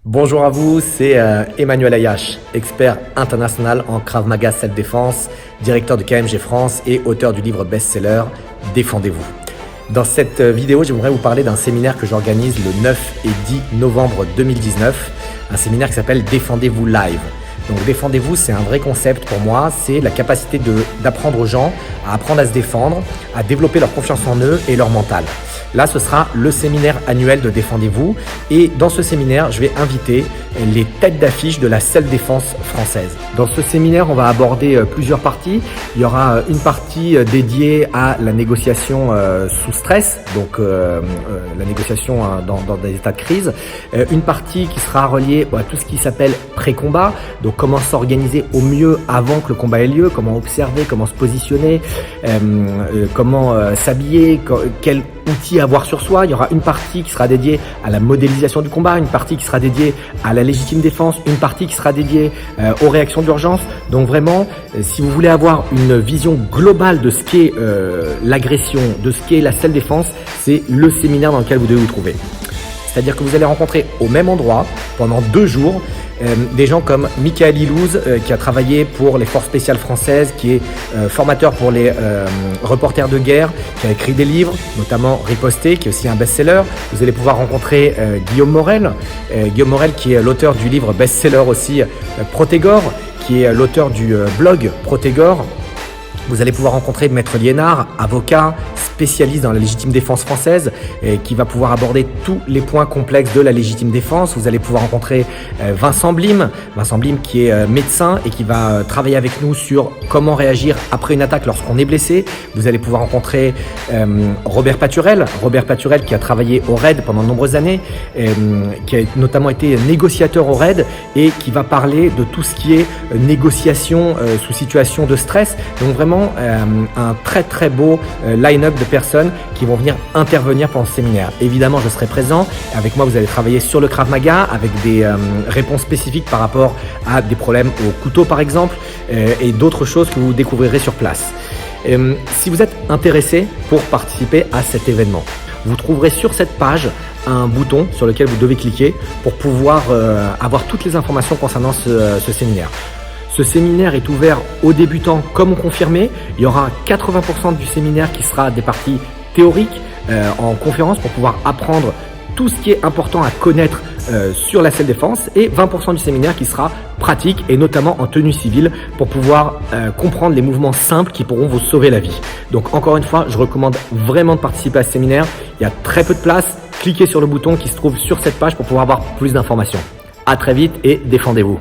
Bonjour à vous, c'est Emmanuel Ayache, expert international en Krav Maga Self-Défense, directeur de KMG France et auteur du livre best-seller Défendez-vous. Dans cette vidéo, j'aimerais vous parler d'un séminaire que j'organise le 9 et 10 novembre 2019, un séminaire qui s'appelle Défendez-vous Live. Donc Défendez-vous, c'est un vrai concept pour moi, c'est la capacité d'apprendre aux gens à apprendre à se défendre, à développer leur confiance en eux et leur mental. Là, ce sera le séminaire annuel de Défendez-vous et dans ce séminaire, je vais inviter les têtes d'affiche de la self-défense française. Dans ce séminaire, on va aborder plusieurs parties. Il y aura une partie dédiée à la négociation sous stress, donc la négociation dans des états de crise. Une partie qui sera reliée à tout ce qui s'appelle pré-combat, donc comment s'organiser au mieux avant que le combat ait lieu, comment observer, comment se positionner, comment s'habiller, quel outils à avoir sur soi. Il y aura une partie qui sera dédiée à la modélisation du combat, une partie qui sera dédiée à la légitime défense, une partie qui sera dédiée aux réactions d'urgence. Donc vraiment, si vous voulez avoir une vision globale de ce qu'est l'agression, de ce qu'est la self-défense, c'est le séminaire dans lequel vous devez vous trouver. C'est-à-dire que vous allez rencontrer au même endroit pendant 2 jours des gens comme Michael Ilouz qui a travaillé pour les forces spéciales françaises, qui est formateur pour les reporters de guerre, qui a écrit des livres, notamment Riposté, qui est aussi un best-seller. Vous allez pouvoir rencontrer Guillaume Morel qui est l'auteur du livre best-seller aussi Protégor, qui est l'auteur du blog Protégor. Vous allez pouvoir rencontrer Maître Liénard, avocat, spécialiste dans la légitime défense française, qui va pouvoir aborder tous les points complexes de la légitime défense. Vous allez pouvoir rencontrer Vincent Blim qui est médecin et qui va travailler avec nous sur comment réagir après une attaque lorsqu'on est blessé. Vous allez pouvoir rencontrer Robert Paturel qui a travaillé au RAID pendant de nombreuses années, qui a notamment été négociateur au RAID et qui va parler de tout ce qui est négociation sous situation de stress. Donc vraiment un très beau line-up de personnes qui vont venir intervenir pendant ce séminaire. Évidemment, je serai présent. Avec moi, vous allez travailler sur le Krav Maga avec des réponses spécifiques par rapport à des problèmes au couteau par exemple et d'autres choses que vous découvrirez sur place. Si vous êtes intéressé pour participer à cet événement, vous trouverez sur cette page un bouton sur lequel vous devez cliquer pour pouvoir avoir toutes les informations concernant ce séminaire. Ce séminaire est ouvert aux débutants comme aux confirmés. Il y aura 80% du séminaire qui sera des parties théoriques en conférence pour pouvoir apprendre tout ce qui est important à connaître sur la self-défense et 20% du séminaire qui sera pratique et notamment en tenue civile pour pouvoir comprendre les mouvements simples qui pourront vous sauver la vie. Donc encore une fois, je recommande vraiment de participer à ce séminaire. Il y a très peu de place. Cliquez sur le bouton qui se trouve sur cette page pour pouvoir avoir plus d'informations. À très vite et défendez-vous.